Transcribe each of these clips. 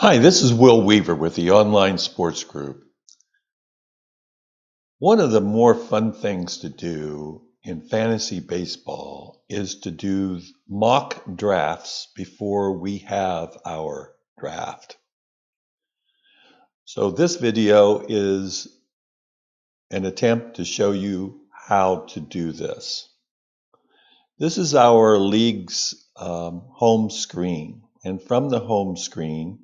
Hi, this is Will Weaver with the Online Sports Group. One of the more fun things to do in fantasy baseball is to do mock drafts before we have our draft. So this video is an attempt to show you how to do this. This is our league's home screen, and from the home screen,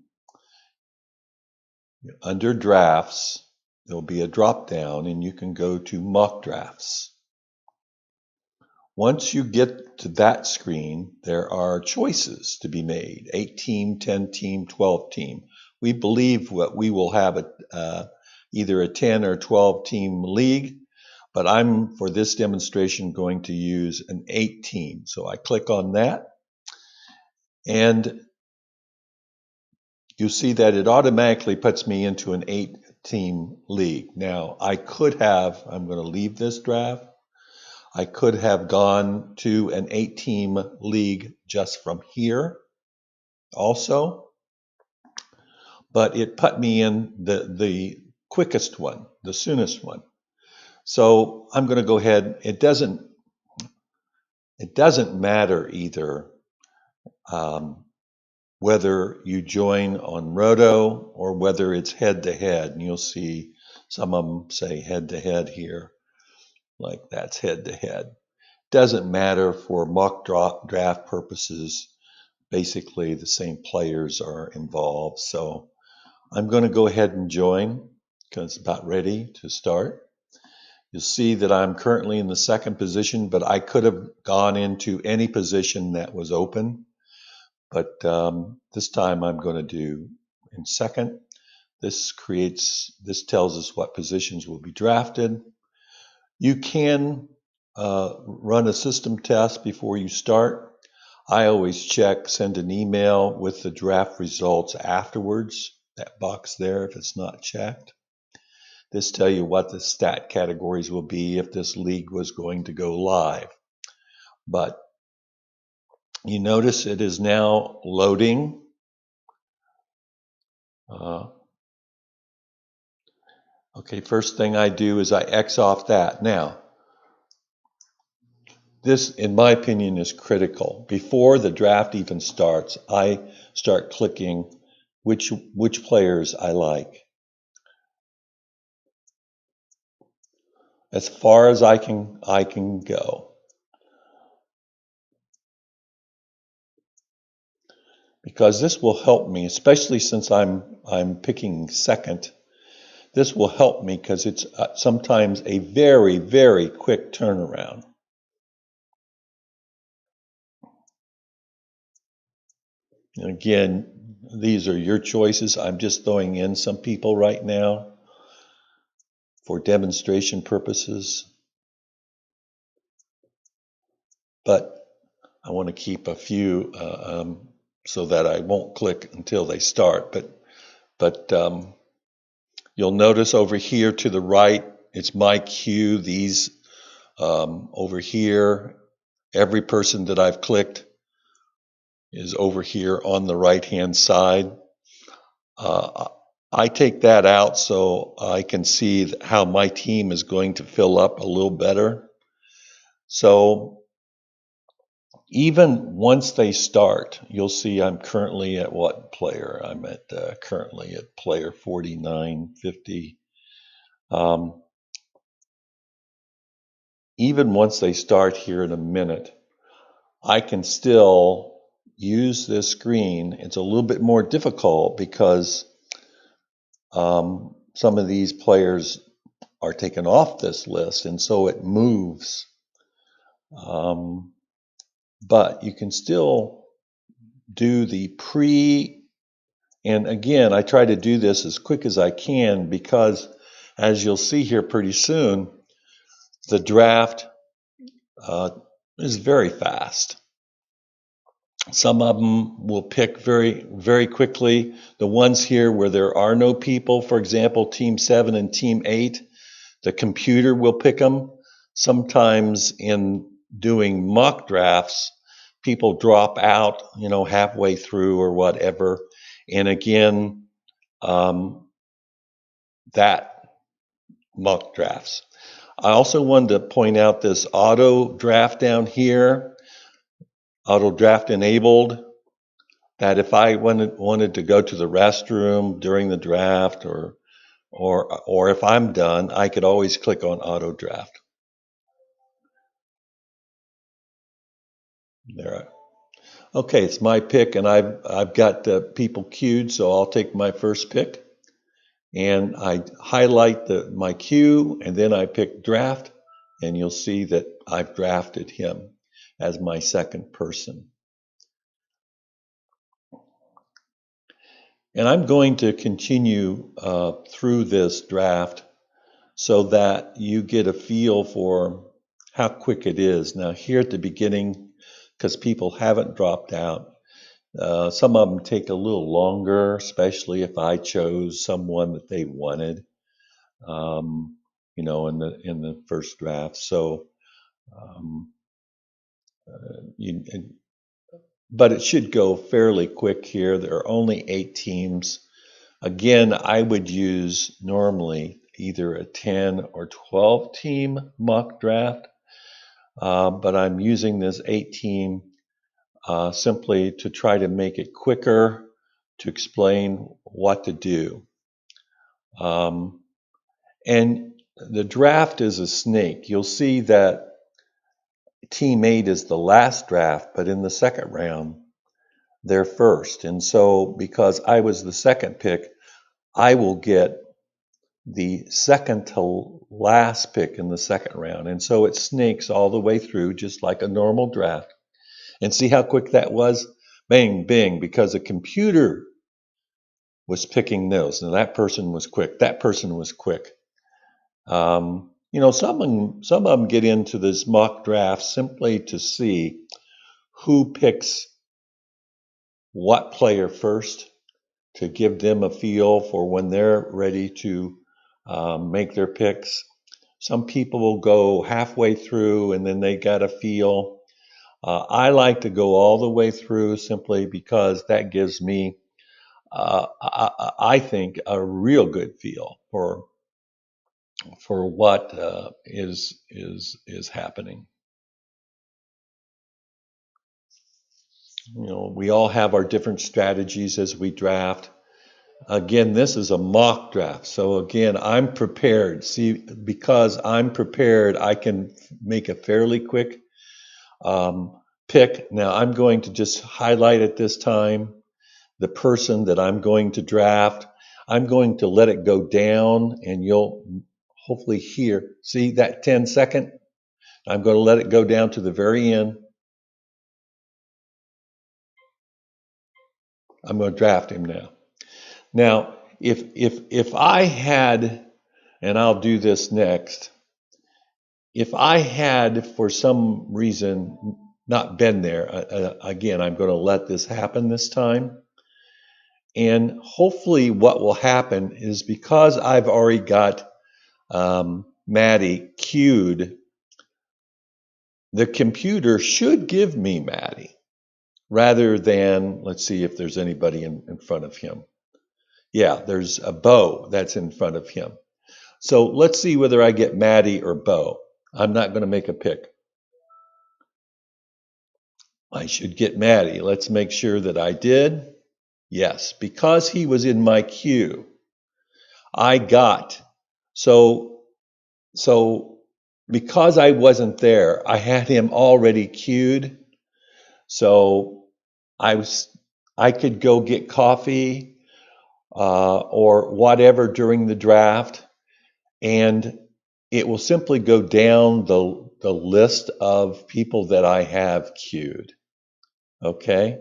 under drafts, there'll be a drop down and you can go to mock drafts. Once you get to that screen, there are choices to be made: 8-team, 10-team, 12-team. We believe what we will have either a 10 or 12-team league, but I'm, for this demonstration, going to use an 8-team. So I click on that, and you'll see that it automatically puts me into an 8-team league. Now, I'm going to leave this draft. I could have gone to an 8-team league just from here also, but it put me in the quickest one, the soonest one. So I'm going to go ahead. It doesn't matter either whether you join on Roto or whether it's head-to-head. And you'll see some of them say head-to-head here, like that's head-to-head. Doesn't matter for mock draft purposes. Basically, the same players are involved. So I'm going to go ahead and join because it's about ready to start. You'll see that I'm currently in the second position, but I could have gone into any position that was open. But this time I'm going to do in second. This tells us what positions will be drafted. You can run a system test before you start. I always send an email with the draft results afterwards, that box there if it's not checked. This tells you what the stat categories will be if this league was going to go live. But you notice it is now loading. Okay, first thing I do is I X off that. Now, this, in my opinion, is critical. Before the draft even starts, I start clicking which players I like. As far as I can go. Because this will help me, especially since I'm picking second. This will help me because it's sometimes a very, very quick turnaround. And again, these are your choices. I'm just throwing in some people right now for demonstration purposes. But I want to keep a few so that I won't click until they start. But you'll notice over here to the right, it's my queue. These over here, every person that I've clicked is over here on the right-hand side. I take that out so I can see how my team is going to fill up a little better. So even once they start, you'll see I'm currently at what player? I'm at currently at player 4950. Even once they start here in a minute, I can still use this screen. It's a little bit more difficult because some of these players are taken off this list, and so it moves. But you can still do the and again, I try to do this as quick as I can because, as you'll see here pretty soon, the draft is very fast. Some of them will pick very, very quickly. The ones here where there are no people, for example, Team 7 and Team 8, the computer will pick them. Sometimes in doing mock drafts, people drop out, halfway through or whatever. And again, that mock drafts. I also wanted to point out this auto draft down here, auto draft enabled, that if I wanted to go to the restroom during the draft or if I'm done, I could always click on auto draft. There. Okay, it's my pick, and I've got the people queued, so I'll take my first pick, and I highlight my queue, and then I pick draft, and you'll see that I've drafted him as my second person. And I'm going to continue through this draft so that you get a feel for how quick it is. Now, here at the beginning, because people haven't dropped out, some of them take a little longer, especially if I chose someone that they wanted, in the first draft. So, um, you, but it should go fairly quick here. There are only 8 teams. Again, I would use normally either a 10 or 12 team mock draft, but I'm using this 8 team simply to try to make it quicker to explain what to do. And the draft is a snake. You'll see that team 8 is the last draft, but in the second round, they're first. And so because I was the second pick, I will get the second to last pick in the second round. And so it snakes all the way through, just like a normal draft. And see how quick that was? Bang, bang, because a computer was picking those. And that person was quick. That person was quick. Some of them get into this mock draft simply to see who picks what player first, to give them a feel for when they're ready to make their picks. Some people will go halfway through and then they got a feel. I like to go all the way through simply because that gives me, I think, a real good feel for what is happening. We all have our different strategies as we draft. Again, this is a mock draft. So again, I'm prepared. See, because I'm prepared, I can make a fairly quick pick. Now I'm going to just highlight at this time the person that I'm going to draft. I'm going to let it go down and you'll hopefully hear. See that 10-second? I'm going to let it go down to the very end. I'm going to draft him now. Now, if I had, and I'll do this next, if I had for some reason not been there, again, I'm going to let this happen this time. And hopefully what will happen is because I've already got Maddie queued, the computer should give me Maddie rather than, let's see if there's anybody in front of him. Yeah, there's a Bo that's in front of him. So let's see whether I get Maddie or Bo. I'm not going to make a pick. I should get Maddie. Let's make sure that I did. Yes, because he was in my queue, I got. So because I wasn't there, I had him already queued. So I could go get coffee or whatever during the draft, and it will simply go down the list of people that I have queued. Okay.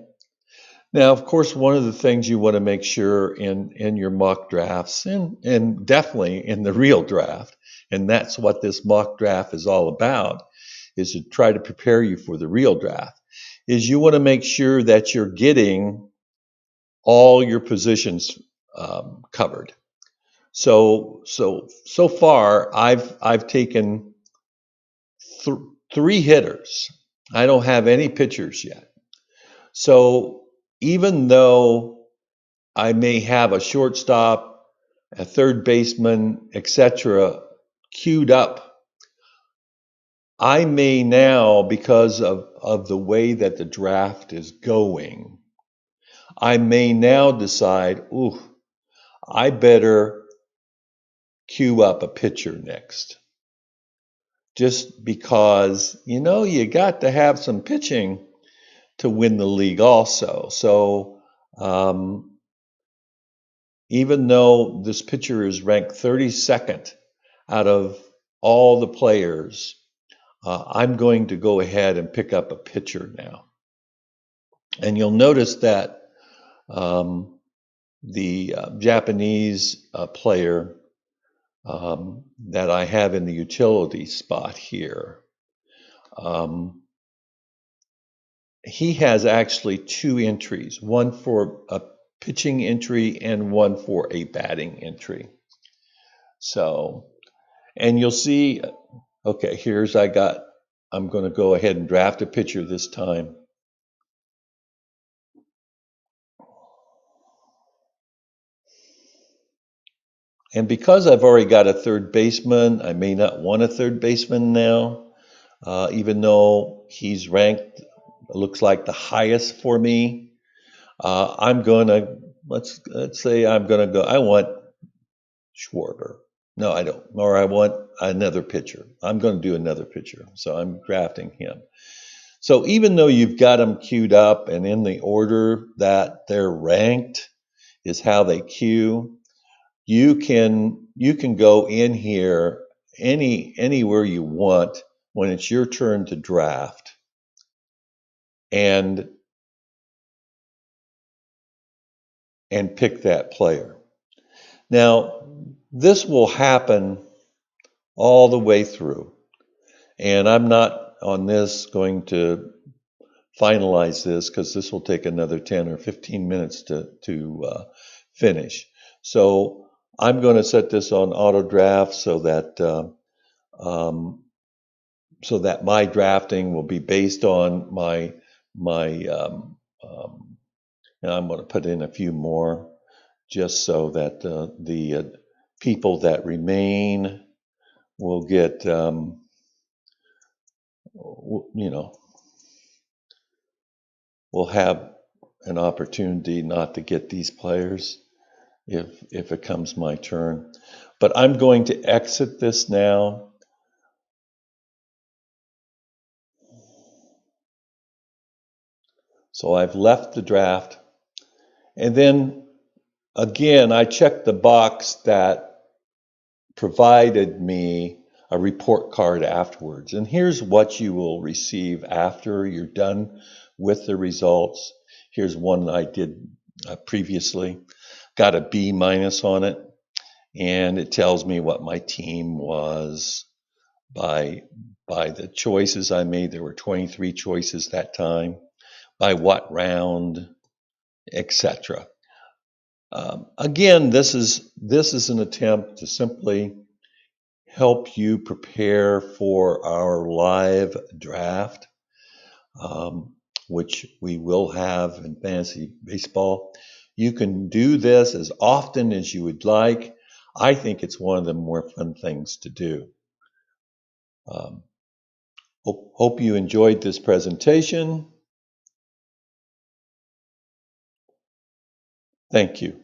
Now, of course, one of the things you want to make sure in your mock drafts and definitely in the real draft, and that's what this mock draft is all about, is to try to prepare you for the real draft, is you want to make sure that you're getting all your positions covered. So far, I've taken 3 hitters. I don't have any pitchers yet. So even though I may have a shortstop, a third baseman, etc., queued up, I may now, because of the way that the draft is going, I may now decide, ooh, I better queue up a pitcher next. Just because, you got to have some pitching to win the league also. So even though this pitcher is ranked 32nd out of all the players, I'm going to go ahead and pick up a pitcher now. And you'll notice that the Japanese player that I have in the utility spot here, he has actually two entries, one for a pitching entry and one for a batting entry. So, and you'll see, okay, I'm going to go ahead and draft a pitcher this time. And because I've already got a third baseman, I may not want a third baseman now, even though he's ranked, looks like the highest for me. I'm going to, let's say I'm going to go, I want Schwarber. No, I don't. Or I want another pitcher. I'm going to do another pitcher. So I'm drafting him. So even though you've got them queued up and in the order that they're ranked is how they queue, you can go in here anywhere you want when it's your turn to draft and pick that player. Now, this will happen all the way through. And I'm not on this going to finalize this because this will take another 10 or 15 minutes to finish. So I'm going to set this on auto draft so that my drafting will be based on my and I'm going to put in a few more just so that the people that remain will get will have an opportunity not to get these players if it comes my turn. But I'm going to exit this now. So I've left the draft. And then again, I checked the box that provided me a report card afterwards. And here's what you will receive after you're done with the results. Here's one I did previously. Got a B- on it. And it tells me what my team was by the choices I made. There were 23 choices that time, by what round, etc. Again, this is an attempt to simply help you prepare for our live draft, which we will have in fantasy baseball. You can do this as often as you would like. I think it's one of the more fun things to do. Hope you enjoyed this presentation. Thank you.